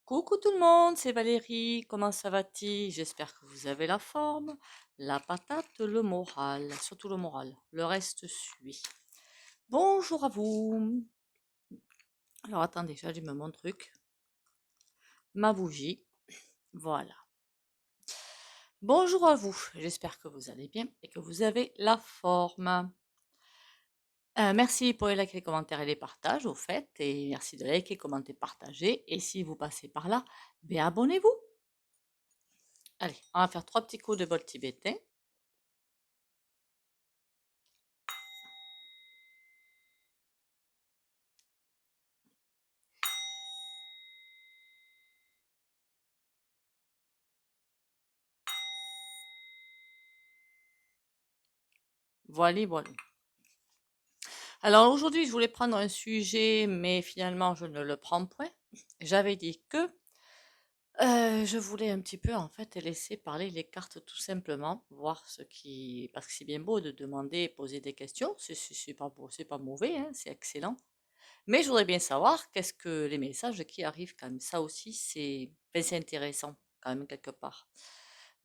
Coucou tout le monde, c'est Valérie. Comment ça va-t-il? J'espère que vous avez la forme, la patate, le moral, surtout le moral. Le reste suit. Bonjour à vous. Alors attendez, j'allume mon truc, ma bougie. Voilà. Bonjour à vous. J'espère que vous allez bien et que vous avez la forme. Merci pour les likes, les commentaires et les partages, au fait. Et merci de liker, commenter, partager. Et si vous passez par là, ben abonnez-vous. Allez, on va faire 3 petits coups de bol tibétain. Voilà, voilà. Alors aujourd'hui, je voulais prendre un sujet, mais finalement, je ne le prends point. J'avais dit que je voulais un petit peu, en fait, laisser parler les cartes tout simplement, voir ce qui... Parce que c'est bien beau de demander et poser des questions, c'est pas beau, c'est pas mauvais, hein, c'est excellent. Mais je voudrais bien savoir qu'est-ce que les messages qui arrivent quand même. Ça aussi, c'est intéressant quand même quelque part.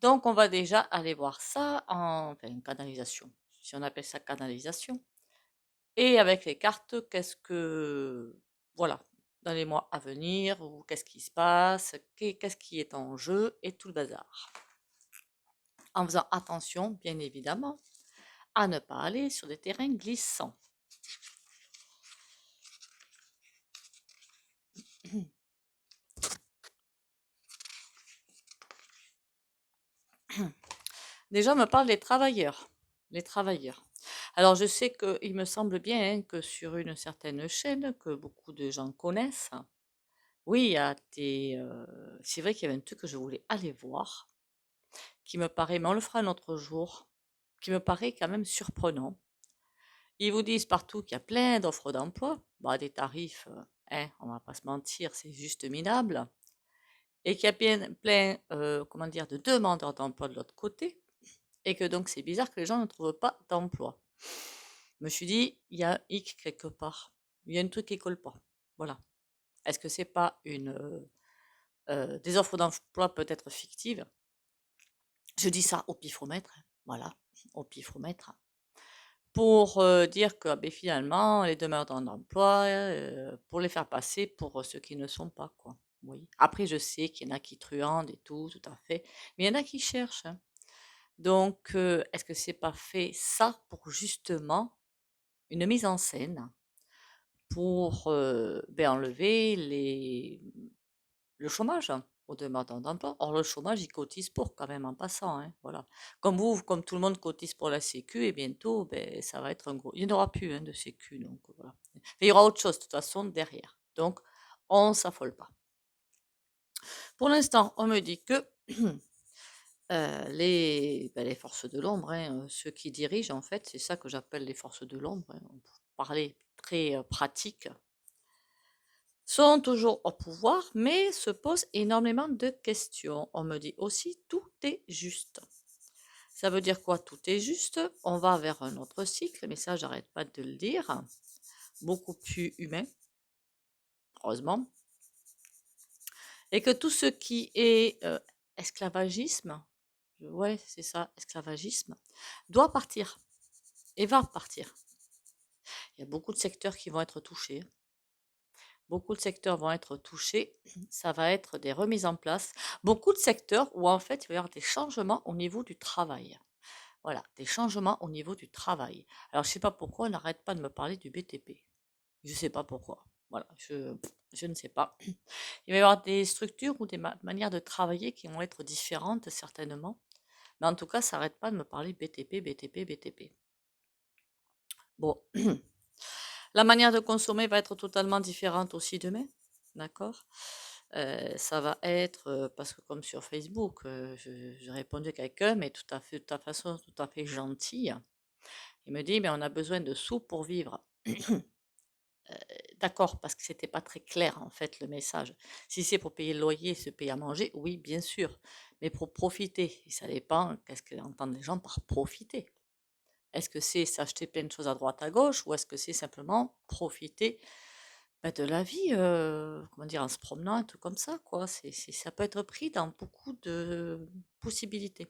Donc, on va déjà aller voir ça en enfin, canalisation, si on appelle ça canalisation. Et avec les cartes, qu'est-ce que, voilà, dans les mois à venir, ou qu'est-ce qui se passe, qu'est-ce qui est en jeu, et tout le bazar. En faisant attention, bien évidemment, à ne pas aller sur des terrains glissants. Déjà, on me parle des travailleurs. Les travailleurs. Alors, je sais qu'il me semble bien hein, que sur une certaine chaîne que beaucoup de gens connaissent, oui, il y a c'est vrai qu'il y avait un truc que je voulais aller voir, qui me paraît, mais on le fera un autre jour, qui me paraît quand même surprenant. Ils vous disent partout qu'il y a plein d'offres d'emploi, bah, des tarifs, hein, on va pas se mentir, c'est juste minable, et qu'il y a bien plein, comment dire, de demandeurs d'emploi de l'autre côté, et que donc c'est bizarre que les gens ne trouvent pas d'emploi. Je me suis dit, il y a un hic quelque part, il y a un truc qui colle pas. Voilà. Est-ce que c'est pas des offres d'emploi peut-être fictives? Je dis ça au pifomètre, hein, voilà, au pifomètre. Pour dire que ben, finalement, les demandeurs d'emploi, pour les faire passer pour ceux qui ne sont pas, quoi. Oui. Après, je sais qu'il y en a qui truandent et tout à fait, mais il y en a qui cherchent, hein. Donc, est-ce que c'est pas fait ça pour justement une mise en scène pour ben, enlever le chômage aux demandeurs d'emploi? Or, le chômage, ils cotisent pour quand même en passant, hein, voilà. Comme vous, comme tout le monde cotise pour la Sécu, et bientôt, ben, ça va être un gros. Il n'y en aura plus hein, de Sécu, donc voilà. Il y aura autre chose de toute façon derrière. Donc, on ne s'affole pas. Pour l'instant, on me dit que les forces de l'ombre, hein, ceux qui dirigent, en fait, c'est ça que j'appelle les forces de l'ombre, hein, pour parler très pratique, sont toujours au pouvoir, mais se posent énormément de questions. On me dit aussi tout est juste. Ça veut dire quoi? Tout est juste. On va vers un autre cycle, mais ça, j'arrête pas de le dire. Beaucoup plus humain, heureusement. Et que tout ce qui est esclavagisme, ouais, c'est ça, esclavagisme, doit partir et va partir. Il y a beaucoup de secteurs qui vont être touchés. Beaucoup de secteurs vont être touchés. Ça va être des remises en place. Beaucoup de secteurs où en fait il va y avoir des changements au niveau du travail. Voilà, des changements au niveau du travail. Alors je ne sais pas pourquoi on n'arrête pas de me parler du BTP. Je ne sais pas pourquoi. Voilà, je ne sais pas. Il va y avoir des structures ou des manières de travailler qui vont être différentes certainement. Mais en tout cas, ça n'arrête pas de me parler BTP, BTP, BTP. Bon, la manière de consommer va être totalement différente aussi demain, d'accord? Ça va être, parce que comme sur Facebook, j'ai répondu à quelqu'un, mais tout à fait, de toute façon, tout à fait gentille. Il me dit, mais on a besoin de sous pour vivre. D'accord, parce que c'était pas très clair en fait le message. Si c'est pour payer le loyer, se payer à manger, oui, bien sûr, mais pour profiter, et ça dépend, qu'est-ce qu'entendent les gens par profiter? Est-ce que c'est s'acheter plein de choses à droite à gauche ou est-ce que c'est simplement profiter bah, de la vie, comment dire, en se promenant, un truc comme ça, quoi. Ça peut être pris dans beaucoup de possibilités.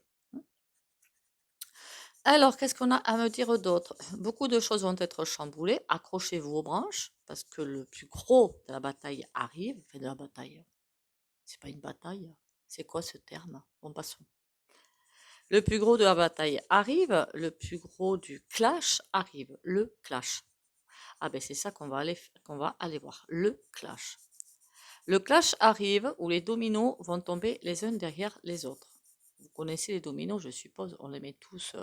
Alors, qu'est-ce qu'on a à me dire d'autre? Beaucoup de choses vont être chamboulées. Accrochez-vous aux branches, parce que le plus gros de la bataille arrive. Enfin, de la bataille. C'est pas une bataille. C'est quoi ce terme? Bon, passons. Le plus gros de la bataille arrive, le plus gros du clash arrive. Le clash. Ah ben c'est ça qu'on va aller voir. Le clash. Le clash arrive où les dominos vont tomber les uns derrière les autres. Vous connaissez les dominos, je suppose, on les met tous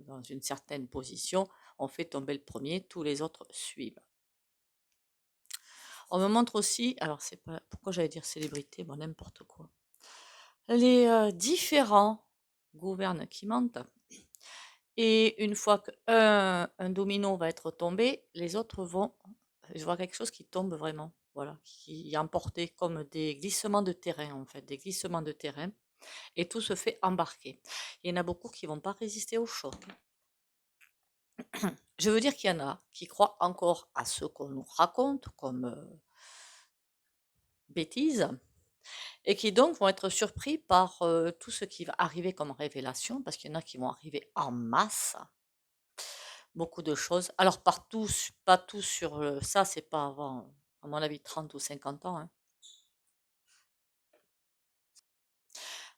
dans une certaine position, on fait tomber le premier, tous les autres suivent. On me montre aussi, alors c'est pas, pourquoi j'allais dire célébrité, bon n'importe quoi. Les différents gouvernent qui mentent. Et une fois qu'un domino va être tombé, les autres vont, je vois quelque chose qui tombe vraiment, voilà, qui est emporté comme des glissements de terrain en fait, des glissements de terrain, et tout se fait embarquer. Il y en a beaucoup qui vont pas résister au choc. Je veux dire qu'il y en a qui croient encore à ce qu'on nous raconte comme bêtises, et qui donc vont être surpris par tout ce qui va arriver comme révélation, parce qu'il y en a qui vont arriver en masse. Beaucoup de choses. Alors partout, pas tout sur ça, c'est pas avant, à mon avis, 30 ou 50 ans, hein.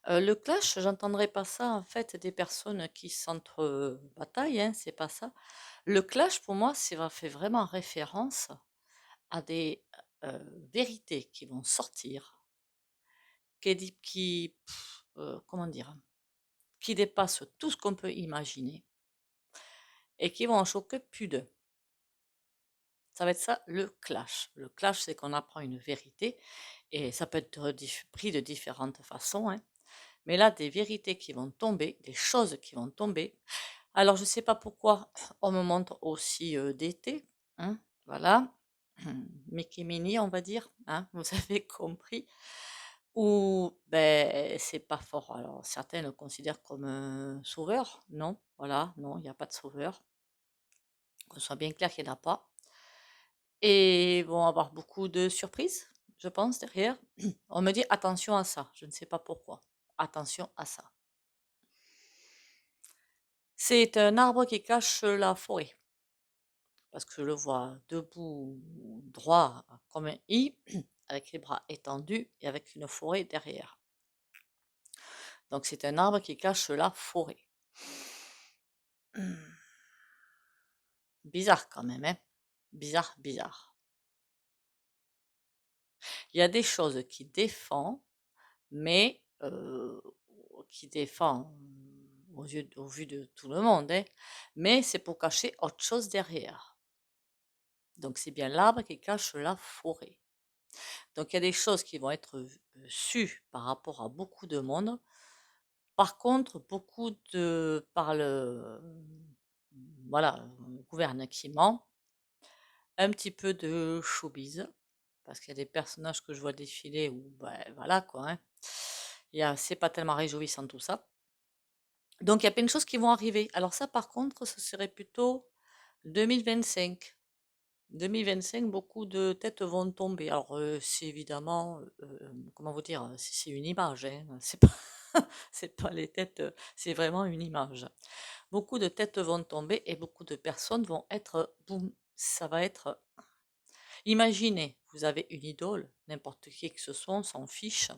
Le clash, j'entendrai pas ça en fait des personnes qui s'entre-bataillent, hein, c'est pas ça. Le clash, pour moi, fait vraiment référence à des vérités qui vont sortir, comment dire, qui dépassent tout ce qu'on peut imaginer et qui vont en choquer plus d'un. Ça va être ça le clash. Le clash, c'est qu'on apprend une vérité et ça peut être pris de différentes façons, hein. Mais là, des vérités qui vont tomber, des choses qui vont tomber. Alors, je ne sais pas pourquoi on me montre aussi d'été, hein, voilà. Mickey Minnie, on va dire, hein, vous avez compris. Ou, ben, c'est pas fort. Alors, certains le considèrent comme un sauveur. Non, voilà, non, il n'y a pas de sauveur. Qu'on soit bien clair qu'il n'y en a pas. Et vont avoir beaucoup de surprises, je pense, derrière. On me dit attention à ça, je ne sais pas pourquoi. Attention à ça. C'est un arbre qui cache la forêt, parce que je le vois debout, droit, comme un I, avec les bras étendus et avec une forêt derrière. Donc c'est un arbre qui cache la forêt. Bizarre quand même, hein? Bizarre, bizarre. Il y a des choses qui défendent, mais qui défend au vu de tout le monde, hein, mais c'est pour cacher autre chose derrière. Donc c'est bien l'arbre qui cache la forêt. Donc il y a des choses qui vont être sues par rapport à beaucoup de monde. Par contre, beaucoup de par le voilà, gouvernement, un petit peu de showbiz, parce qu'il y a des personnages que je vois défiler où ben, voilà quoi, hein. C'est pas tellement réjouissant tout ça. Donc il y a plein de choses qui vont arriver. Alors ça, par contre, ce serait plutôt 2025. 2025, beaucoup de têtes vont tomber. Alors c'est évidemment, comment vous dire, c'est une image, hein. C'est pas, c'est pas les têtes, c'est vraiment une image. Beaucoup de têtes vont tomber et beaucoup de personnes vont être, boum, ça va être. Imaginez, vous avez une idole, n'importe qui que ce soit, on s'en fiche,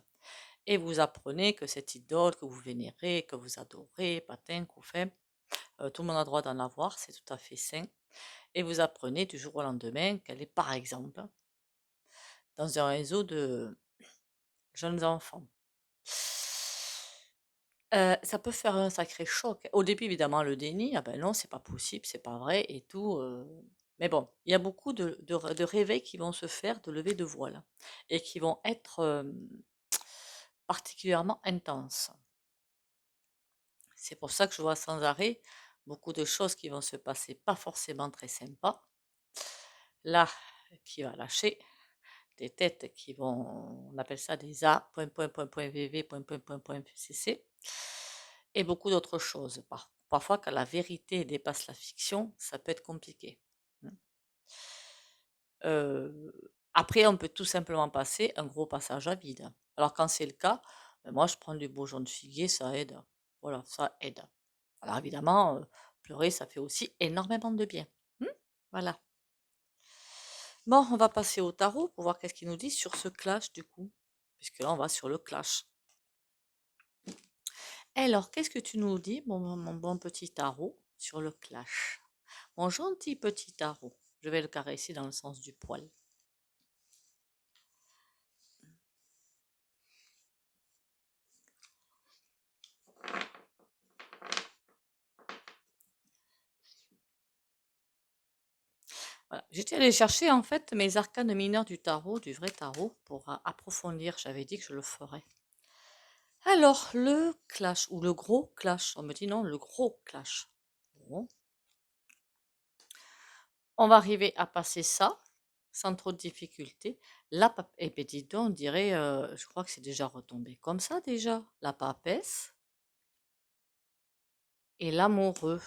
et vous apprenez que cette idole que vous vénérez, que vous adorez, patin, couffin, tout le monde a droit d'en avoir, c'est tout à fait sain. Et vous apprenez du jour au lendemain qu'elle est, par exemple, dans un réseau de jeunes enfants. Ça peut faire un sacré choc. Au début, évidemment, le déni, ah ben non, c'est pas possible, c'est pas vrai et tout. Mais bon, il y a beaucoup de réveils qui vont se faire, de levées de voile, et qui vont être particulièrement intenses. C'est pour ça que je vois sans arrêt beaucoup de choses qui vont se passer, pas forcément très sympas. Là, qui va lâcher des têtes qui vont, on appelle ça des A, point, point, point, point, VV, point, point, point, point, CC, et beaucoup d'autres choses. Parfois, quand la vérité dépasse la fiction, ça peut être compliqué. Après, on peut tout simplement passer un gros passage à vide. Alors quand c'est le cas, moi je prends du bourgeon de figuier, ça aide. Voilà, ça aide. Alors évidemment, pleurer, ça fait aussi énormément de bien. Hmm. Voilà. Bon, on va passer au tarot pour voir qu'est-ce qu'il nous dit sur ce clash du coup. Puisque là, on va sur le clash. Alors, qu'est-ce que tu nous dis, mon bon petit tarot, sur le clash? Mon gentil petit tarot. Je vais le caresser dans le sens du poil. Voilà. J'étais allée chercher en fait mes arcanes mineurs du tarot, du vrai tarot, pour approfondir. J'avais dit que je le ferais. Alors, le clash, ou le gros clash. On me dit non, le gros clash. Bon. On va arriver à passer ça sans trop de difficulté. Eh bien, dis donc, on dirait, je crois que c'est déjà retombé comme ça déjà. La papesse et l'amoureux.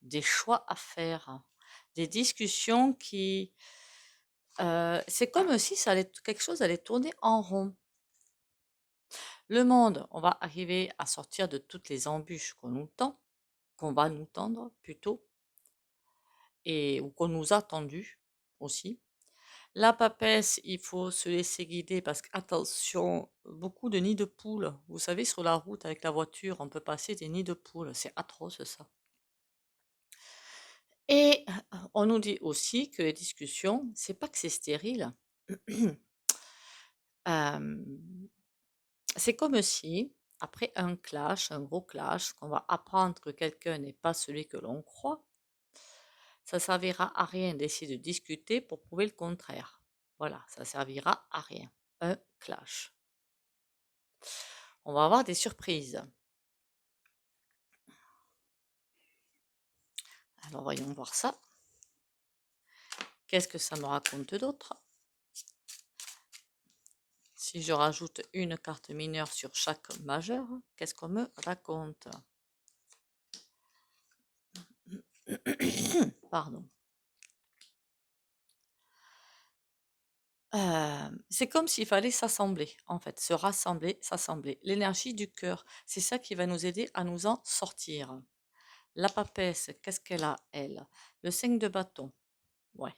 Des choix à faire. Des discussions qui... c'est comme si ça allait, quelque chose allait tourner en rond. Le monde, on va arriver à sortir de toutes les embûches qu'on nous tend, qu'on va nous tendre plutôt, ou qu'on nous a tendues aussi. La papesse, il faut se laisser guider parce qu'attention, beaucoup de nids de poules. Vous savez, sur la route avec la voiture, on peut passer des nids de poules. C'est atroce ça. Et on nous dit aussi que les discussions, c'est pas que c'est stérile. C'est comme si, après un clash, un gros clash, qu'on va apprendre que quelqu'un n'est pas celui que l'on croit, ça servira à rien d'essayer de discuter pour prouver le contraire. Voilà, ça servira à rien. Un clash. On va avoir des surprises. Alors voyons voir ça. Qu'est-ce que ça me raconte d'autre? Si je rajoute une carte mineure sur chaque majeur, qu'est-ce qu'on me raconte? Pardon. C'est comme s'il fallait s'assembler, en fait, se rassembler, s'assembler. L'énergie du cœur, c'est ça qui va nous aider à nous en sortir. La papesse, qu'est-ce qu'elle a, elle? Le 5 de bâton. Ouais.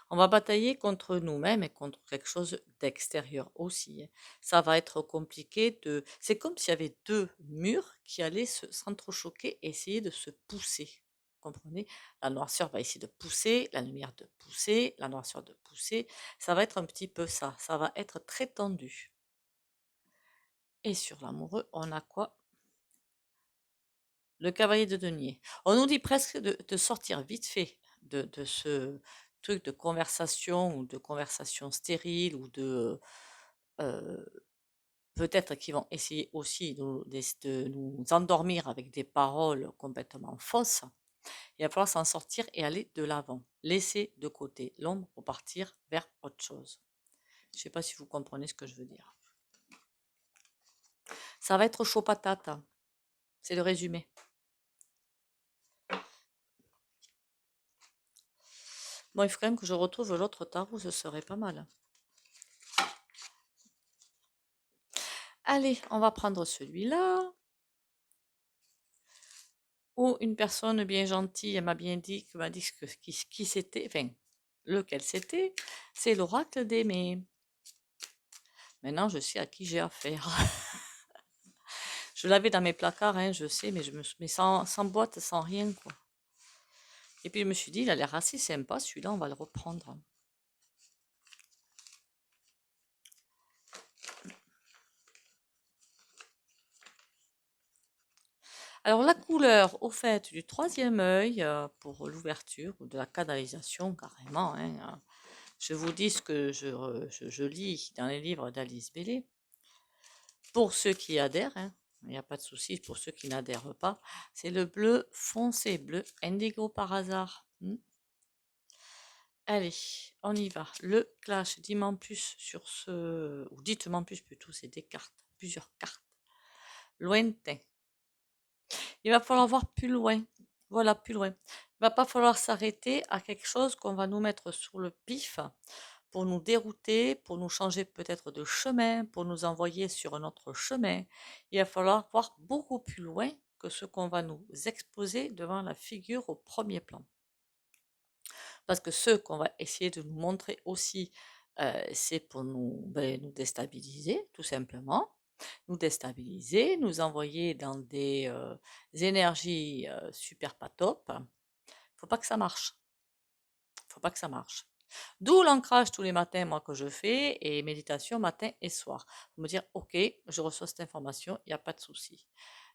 On va batailler contre nous-mêmes et contre quelque chose d'extérieur aussi, hein. Ça va être compliqué de... C'est comme s'il y avait deux murs qui allaient s'entrechoquer et essayer de se pousser. Vous comprenez? La noirceur va essayer de pousser, la lumière de pousser, la noirceur de pousser. Ça va être un petit peu ça. Ça va être très tendu. Et sur l'amoureux, on a quoi? Le cavalier de denier. On nous dit presque de sortir vite fait de ce truc de conversation ou de conversation stérile ou de euh, peut-être qu'ils vont essayer aussi de nous endormir avec des paroles complètement fausses. Il va falloir s'en sortir et aller de l'avant. Laisser de côté l'ombre pour partir vers autre chose. Je ne sais pas si vous comprenez ce que je veux dire. Ça va être chaud patate, hein. C'est le résumé. Bon, il faut quand même que je retrouve l'autre tarot, ce serait pas mal. Allez, on va prendre celui-là. Où une personne bien gentille m'a bien dit, m'a dit qui c'était, enfin, lequel c'était. C'est l'oracle d'Aimé. Maintenant, je sais à qui j'ai affaire. Je l'avais dans mes placards, hein, je sais, mais sans boîte, sans rien, quoi. Et puis je me suis dit, il a l'air assez sympa, celui-là, on va le reprendre. Alors la couleur, au fait, du troisième œil, pour l'ouverture, ou de la canalisation, carrément, hein, je vous dis ce que je lis dans les livres d'Alice Bellé. Pour ceux qui adhèrent, hein, il n'y a pas de souci, pour ceux qui n'adhèrent pas, c'est le bleu foncé, bleu indigo par hasard. Allez, on y va. Le clash, dis-moi en plus sur ce... Ou dites-moi en plus plutôt, c'est des cartes, plusieurs cartes. Lointain. Il va falloir voir plus loin. Voilà, plus loin. Il va pas falloir s'arrêter à quelque chose qu'on va nous mettre sur le pif pour nous dérouter, pour nous changer peut-être de chemin, pour nous envoyer sur un autre chemin. Il va falloir voir beaucoup plus loin que ce qu'on va nous exposer devant la figure au premier plan. Parce que ce qu'on va essayer de nous montrer aussi, c'est pour nous déstabiliser, tout simplement. Nous déstabiliser, nous envoyer dans des énergies super pas top. Faut pas que ça marche. Faut pas que ça marche. D'où l'ancrage tous les matins, moi, que je fais, et méditation matin et soir. Pour me dire, ok, je reçois cette information, il n'y a pas de souci.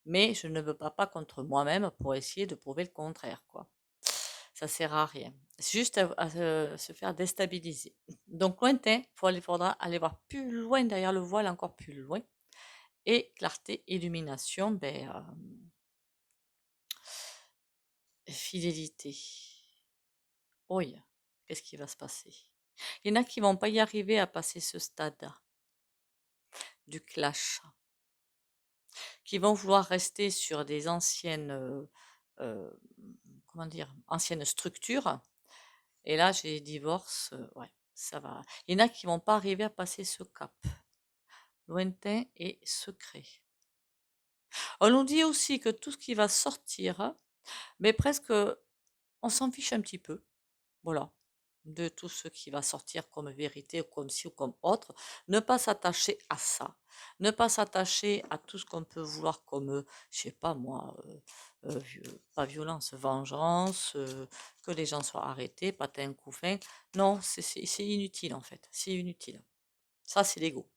Mais je ne me bats pas contre moi-même pour essayer de prouver le contraire, quoi. Ça sert à rien. C'est juste à se faire déstabiliser. Donc, lointain, faudra aller voir plus loin derrière le voile, encore plus loin. Et clarté, illumination, fidélité. Oui, qu'est-ce qui va se passer? Il y en a qui vont pas y arriver à passer ce stade du clash, qui vont vouloir rester sur des anciennes, euh, comment dire, anciennes structures. Et là, j'ai divorce, ouais, ça va. Il y en a qui vont pas arriver à passer ce cap, lointain et secret. On nous dit aussi que tout ce qui va sortir, mais presque, on s'en fiche un petit peu. Voilà, de tout ce qui va sortir comme vérité, ou comme ci ou comme autre. Ne pas s'attacher à ça. Ne pas s'attacher à tout ce qu'on peut vouloir comme, je sais pas moi, pas violence, vengeance, que les gens soient arrêtés, patin, coup fin. Non, c'est inutile en fait. C'est inutile. Ça, c'est l'ego.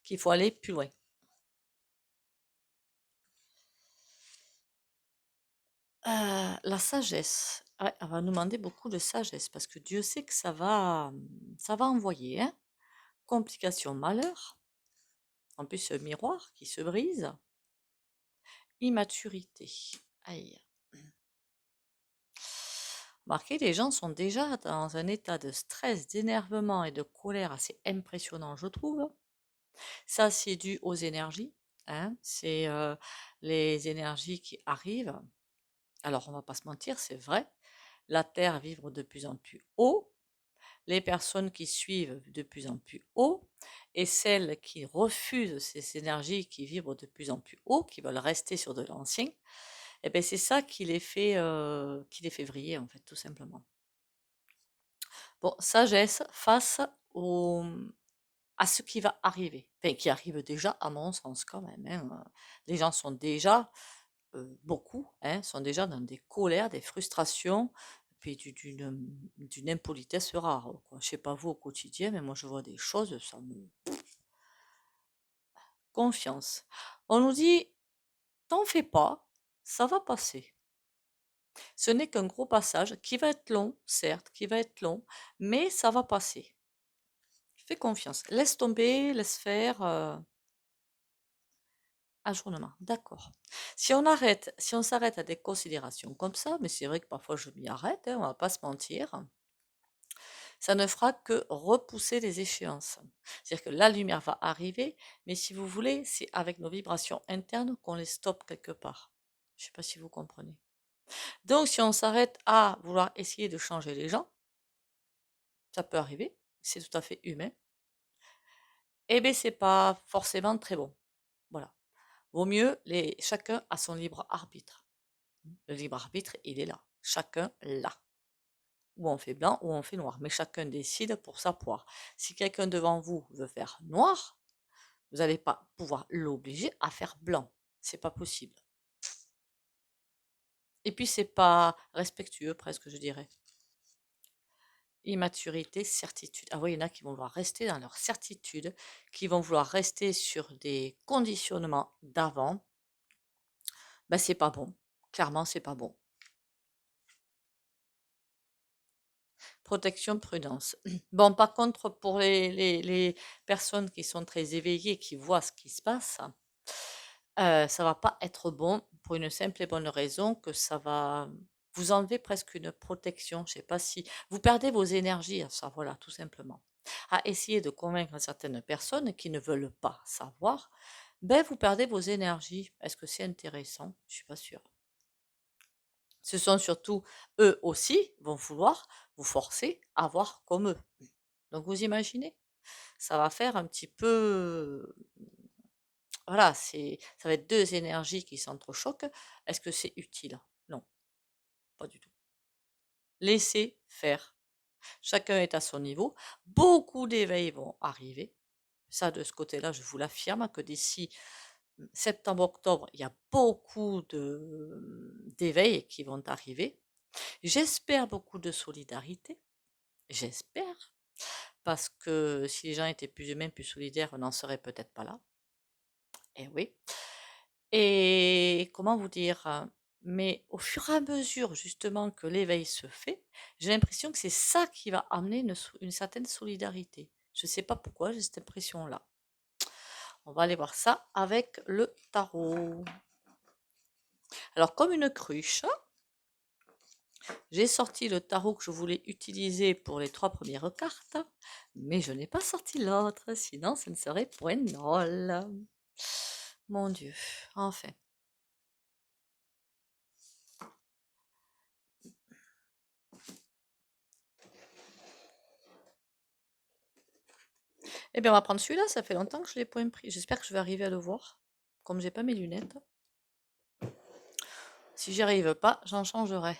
Qu'il faut aller plus loin. La sagesse. Ouais, elle va nous demander beaucoup de sagesse parce que Dieu sait que ça va envoyer, hein. Complications, malheur. En plus, ce miroir qui se brise. Immaturité. Aïe. Marquez, les gens sont déjà dans un état de stress, d'énervement et de colère assez impressionnant, je trouve. Ça, c'est dû aux énergies, hein. C'est les énergies qui arrivent. Alors, on va pas se mentir, c'est vrai. La Terre vibre de plus en plus haut. Les personnes qui suivent de plus en plus haut et celles qui refusent ces énergies qui vibrent de plus en plus haut, qui veulent rester sur de l'ancien, et ben c'est ça qui les fait vriller en fait, tout simplement. Bon, sagesse face à ce qui va arriver, enfin qui arrive déjà à mon sens quand même, hein. Les gens sont déjà, beaucoup, hein, sont déjà dans des colères, des frustrations, puis d'une impolitesse rare, quoi. Je sais pas vous au quotidien, mais moi je vois des choses, ça me... Confiance. On nous dit, t'en fais pas, ça va passer. Ce n'est qu'un gros passage qui va être long, certes, qui va être long, mais ça va passer. Fais confiance. Laisse tomber, laisse faire. Ajournement, d'accord. Si on s'arrête à des considérations comme ça, mais c'est vrai que parfois je m'y arrête, hein, on va pas se mentir, ça ne fera que repousser les échéances. C'est-à-dire que la lumière va arriver, mais si vous voulez, c'est avec nos vibrations internes qu'on les stoppe quelque part. Je ne sais pas si vous comprenez. Donc, si on s'arrête à vouloir essayer de changer les gens, ça peut arriver, c'est tout à fait humain, eh bien, c'est pas forcément très bon. Voilà. Vaut mieux, chacun a son libre arbitre. Le libre arbitre, il est là. Chacun là. Ou on fait blanc ou on fait noir. Mais chacun décide pour sa poire. Si quelqu'un devant vous veut faire noir, vous n'allez pas pouvoir l'obliger à faire blanc. C'est pas possible. Et puis c'est pas respectueux presque, je dirais. Immaturité, certitude. Ah oui, il y en a qui vont vouloir rester dans leur certitude, qui vont vouloir rester sur des conditionnements d'avant. Ben c'est pas bon. Clairement, c'est pas bon. Protection, prudence. Bon, par contre, pour les personnes qui sont très éveillées, qui voient ce qui se passe, ça va pas être bon pour une simple et bonne raison que ça va vous enlever presque une protection. Je sais pas si vous perdez vos énergies à ça, voilà, tout simplement. À essayer de convaincre certaines personnes qui ne veulent pas savoir, ben vous perdez vos énergies. Est-ce que c'est intéressant? Je suis pas sûre. Ce sont surtout eux aussi vont vouloir vous forcer à voir comme eux. Donc vous imaginez, ça va faire un petit peu, voilà, ça va être deux énergies qui s'entrechoquent. Est-ce que c'est utile? Non, pas du tout. Laissez faire. Chacun est à son niveau. Beaucoup d'éveils vont arriver. Ça, de ce côté-là, je vous l'affirme, que d'ici septembre-octobre, il y a beaucoup d'éveils qui vont arriver. J'espère beaucoup de solidarité. J'espère. Parce que si les gens étaient plus humains, plus solidaires, on n'en serait peut-être pas là. Eh oui. Et comment vous dire? Mais au fur et à mesure, justement, que l'éveil se fait, j'ai l'impression que c'est ça qui va amener une certaine solidarité. Je ne sais pas pourquoi, j'ai cette impression-là. On va aller voir ça avec le tarot. Alors, comme une cruche, j'ai sorti le tarot que je voulais utiliser pour les 3 premières cartes, mais je n'ai pas sorti l'autre, sinon ce ne serait point drôle. Mon Dieu, enfin. Eh bien, on va prendre celui-là, ça fait longtemps que je l'ai point pris. J'espère que je vais arriver à le voir, comme j'ai pas mes lunettes. Si j'y arrive pas, j'en changerai.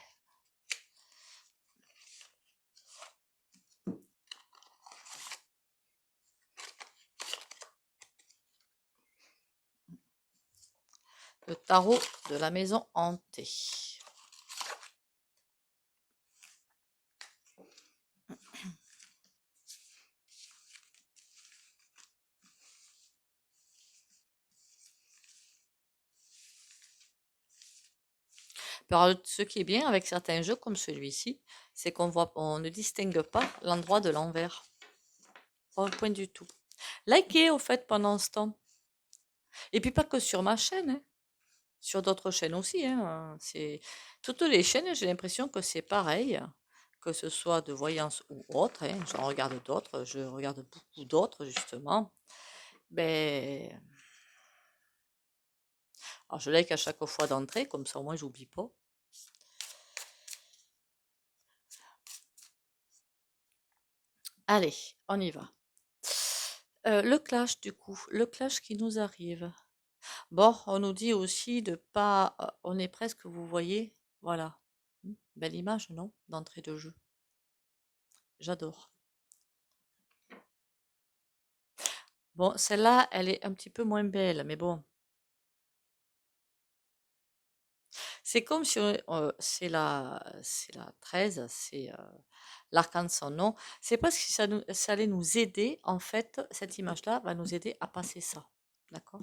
Le tarot de la maison hantée. Alors, ce qui est bien avec certains jeux comme celui-ci, c'est on ne distingue pas l'endroit de l'envers. Pas un point du tout. Likez au fait pendant ce temps. Et puis pas que sur ma chaîne, hein. Sur d'autres chaînes aussi, hein. C'est toutes les chaînes, j'ai l'impression que c'est pareil, que ce soit de voyance ou autre, hein. J'en regarde d'autres, je regarde beaucoup d'autres justement. Ben, alors je like à chaque fois d'entrée, comme ça au moins j'oublie pas. Allez, on y va. Le clash du coup, le clash qui nous arrive. Bon, on nous dit aussi de pas, on est presque, vous voyez, voilà. Belle image, non? D'entrée de jeu. J'adore. Bon, celle-là, elle est un petit peu moins belle, mais bon. C'est comme si c'est la 13, c'est l'arcane sans nom. C'est parce que ça allait nous aider, en fait, cette image-là va nous aider à passer ça. D'accord?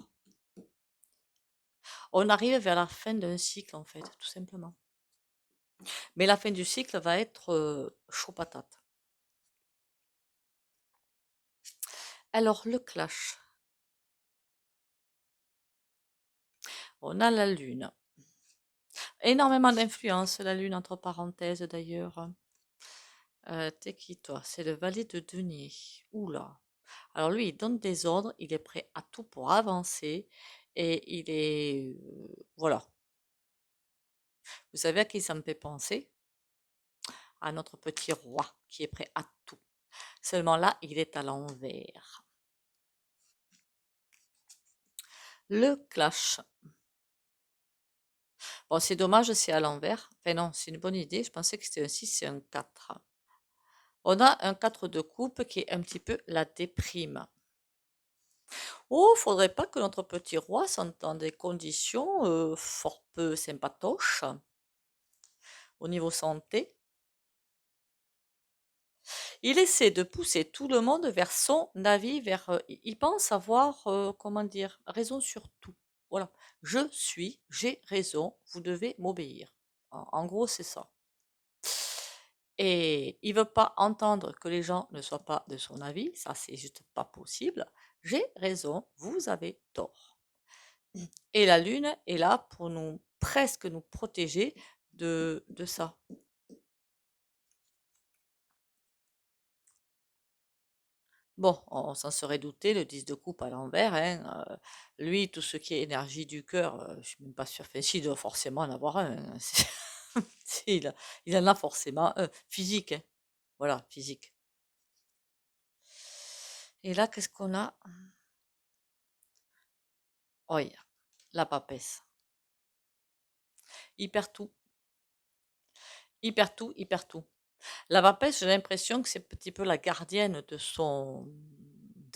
On arrive vers la fin d'un cycle, en fait, tout simplement. Mais la fin du cycle va être chaud patate. Alors, le clash. On a la lune. Énormément d'influence, la lune, entre parenthèses d'ailleurs. T'es qui toi? C'est le valet de denier. Oula. Alors lui, il donne des ordres, il est prêt à tout pour avancer et il est... voilà. Vous savez à qui ça me fait penser? À notre petit roi qui est prêt à tout. Seulement là, il est à l'envers. Le clash. Bon, c'est dommage, c'est à l'envers. Enfin non, c'est une bonne idée. Je pensais que c'était un 6, c'est un 4. On a un 4 de coupe qui est un petit peu la déprime. Oh, faudrait pas que notre petit roi sente dans des conditions fort peu sympatoches au niveau santé. Il essaie de pousser tout le monde vers son avis, il pense avoir, comment dire, raison sur tout. Voilà, j'ai raison, vous devez m'obéir. En gros, c'est ça. Et il veut pas entendre que les gens ne soient pas de son avis, ça c'est juste pas possible. J'ai raison, vous avez tort. Et la lune est là pour presque nous protéger de ça. Bon, on s'en serait douté, le 10 de coupe à l'envers, hein, lui, tout ce qui est énergie du cœur, je suis même pas sûre, enfin si, il doit forcément en avoir un, hein, Il, il en a forcément un. Physique, hein. Voilà, physique. Et là, qu'est-ce qu'on a? Oh, la papesse. Hyper tout. Hyper tout, hyper tout. La papesse, j'ai l'impression que c'est un petit peu la gardienne de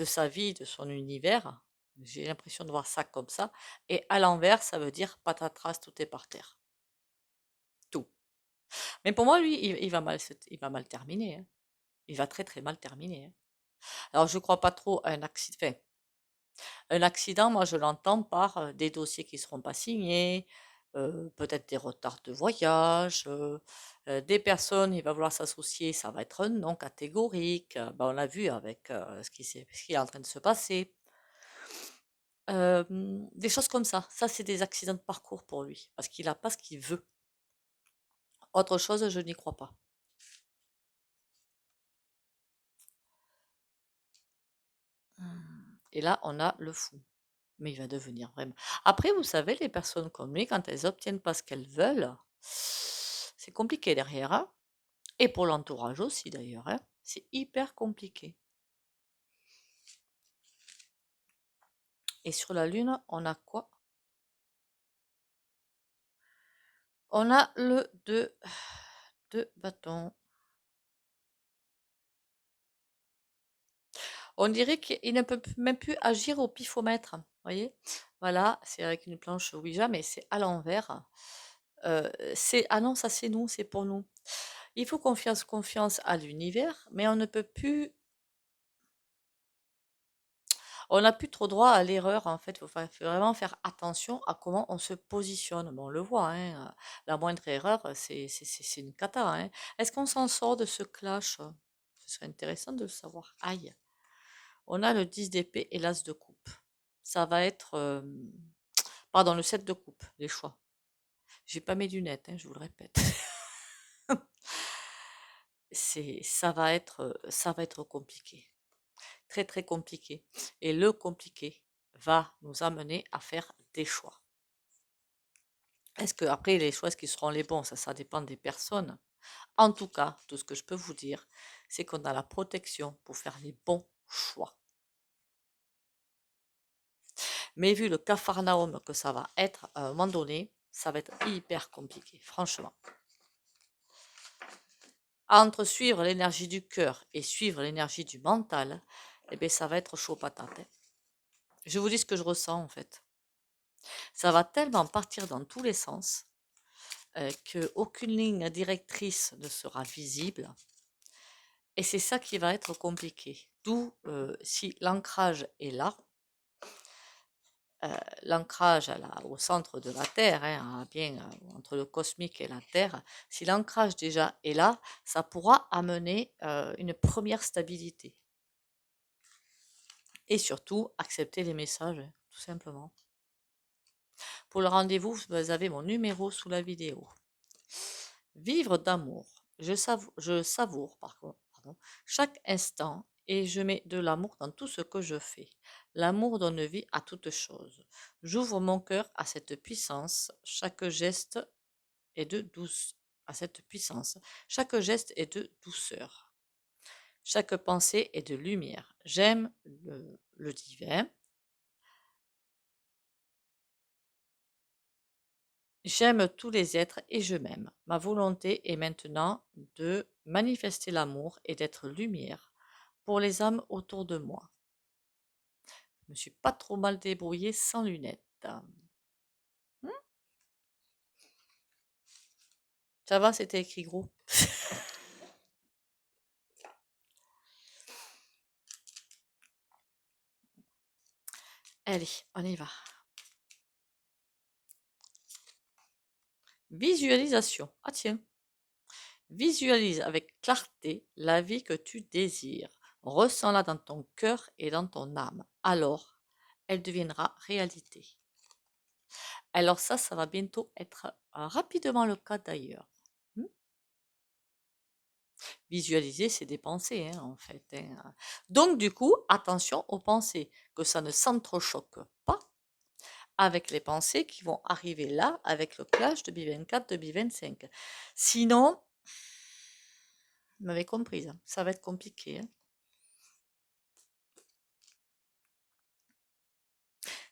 sa vie, de son univers. J'ai l'impression de voir ça comme ça. Et à l'envers, ça veut dire patatras, tout est par terre. Tout. Mais pour moi, lui, il va mal terminer, hein. Il va très très mal terminer, hein. Alors, je crois pas trop à un accident. Enfin, un accident, moi, je l'entends par des dossiers qui ne seront pas signés, peut-être des retards de voyage, des personnes, il va vouloir s'associer, ça va être un non catégorique. Ben, on l'a vu avec ce qui est en train de se passer. Des choses comme ça. Ça, c'est des accidents de parcours pour lui, parce qu'il n'a pas ce qu'il veut. Autre chose, je n'y crois pas. Et là, on a le fou. Mais il va devenir vraiment. Après, vous savez, les personnes comme lui, quand elles obtiennent pas ce qu'elles veulent, c'est compliqué derrière, hein. Et pour l'entourage aussi d'ailleurs, hein. C'est hyper compliqué. Et sur la Lune, on a quoi? On a le 2 de bâton. On dirait qu'il ne peut même plus agir au pifomètre. Vous voyez? Voilà, c'est avec une planche Ouija, mais c'est à l'envers. Ah non, ça c'est nous, c'est pour nous. Il faut confiance à l'univers, mais on n'a plus trop droit à l'erreur en fait. Faut vraiment faire attention à comment on se positionne. Bon, on le voit, hein, la moindre erreur, c'est une cata, hein. Est-ce qu'on s'en sort de ce clash? Ce serait intéressant de le savoir. Aïe. On a le 10 d'épée et l'as de coupe. Ça va être, pardon, le 7 de coupe, les choix. J'ai pas mes lunettes, hein, je vous le répète. Ça va être compliqué. Très, très compliqué. Et le compliqué va nous amener à faire des choix. Est-ce que après les choix, est-ce qu'ils seront les bons? Ça dépend des personnes. En tout cas, tout ce que je peux vous dire, c'est qu'on a la protection pour faire les bons choix. Mais vu le capharnaüm que ça va être, à un moment donné, ça va être hyper compliqué, franchement. Entre suivre l'énergie du cœur et suivre l'énergie du mental, eh bien, ça va être chaud patate, hein. Je vous dis ce que je ressens en fait. Ça va tellement partir dans tous les sens qu'aucune ligne directrice ne sera visible. Et c'est ça qui va être compliqué. D'où, si l'ancrage est là, l'ancrage au centre de la Terre, hein, bien entre le cosmique et la Terre, si l'ancrage déjà est là, ça pourra amener une première stabilité. Et surtout, accepter les messages, hein, tout simplement. Pour le rendez-vous, vous avez mon numéro sous la vidéo. Vivre d'amour. Je savoure pardon, chaque instant et je mets de l'amour dans tout ce que je fais. L'amour donne vie à toute chose. J'ouvre mon cœur à cette puissance. Chaque geste est de douce. À cette puissance. Chaque geste est de douceur. Chaque pensée est de lumière. J'aime le divin. J'aime tous les êtres et je m'aime. Ma volonté est maintenant de manifester l'amour et d'être lumière pour les âmes autour de moi. Je me suis pas trop mal débrouillée sans lunettes. Hmm. Ça va, c'était écrit gros. Allez, on y va. Visualisation. Ah tiens. Visualise avec clarté la vie que tu désires. Ressens-la dans ton cœur et dans ton âme. Alors, elle deviendra réalité. Alors ça va bientôt être rapidement le cas d'ailleurs. Hmm. Visualiser, c'est des pensées, hein, en fait, hein. Donc, du coup, attention aux pensées, que ça ne s'entrechoque pas avec les pensées qui vont arriver là avec le clash de bi-24, de bi-25. Sinon, vous m'avez comprise, hein, ça va être compliqué, hein.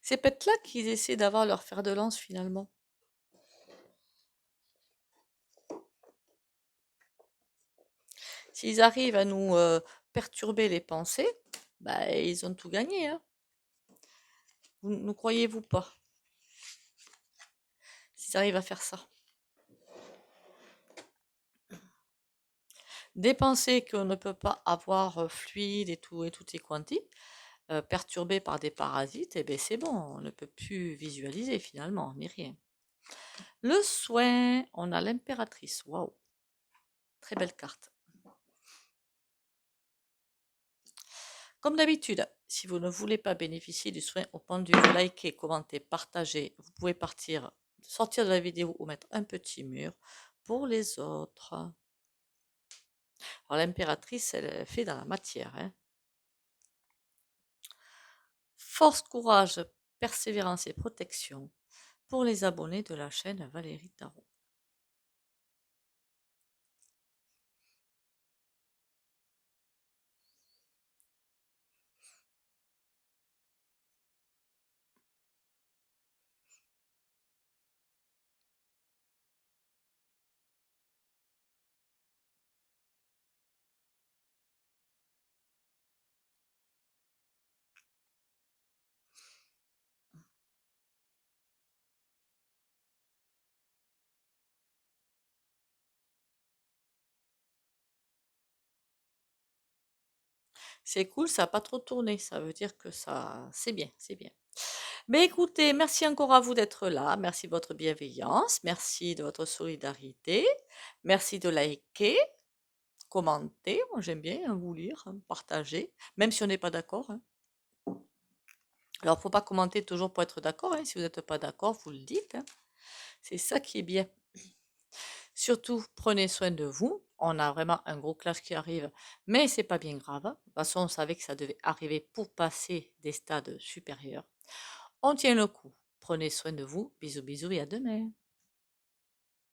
C'est peut-être là qu'ils essaient d'avoir leur fer de lance finalement. S'ils arrivent à nous perturber les pensées, bah, ils ont tout gagné, hein. Ne croyez-vous pas? S'ils arrivent à faire ça. Des pensées qu'on ne peut pas avoir fluides et tout est quanti, perturbées par des parasites, et bien c'est bon, on ne peut plus visualiser finalement, ni rien. Le soin, on a l'impératrice, waouh, très belle carte. Comme d'habitude, si vous ne voulez pas bénéficier du soin au pendu, vous likez, commentez, partagez. Vous pouvez sortir de la vidéo ou mettre un petit mur pour les autres. Alors l'impératrice, elle est faite dans la matière, hein. Force, courage, persévérance et protection pour les abonnés de la chaîne Valérie Tarot. C'est cool, ça n'a pas trop tourné, ça veut dire que ça, c'est bien, c'est bien. Mais écoutez, merci encore à vous d'être là, merci de votre bienveillance, merci de votre solidarité, merci de liker, commenter, moi j'aime bien vous lire, hein, partager, même si on n'est pas d'accord, hein. Alors, faut pas commenter toujours pour être d'accord, hein. Si vous n'êtes pas d'accord, vous le dites, hein. C'est ça qui est bien. Surtout, prenez soin de vous. On a vraiment un gros clash qui arrive, mais c'est pas bien grave, hein. De toute façon, on savait que ça devait arriver pour passer des stades supérieurs. On tient le coup. Prenez soin de vous. Bisous, bisous et à demain.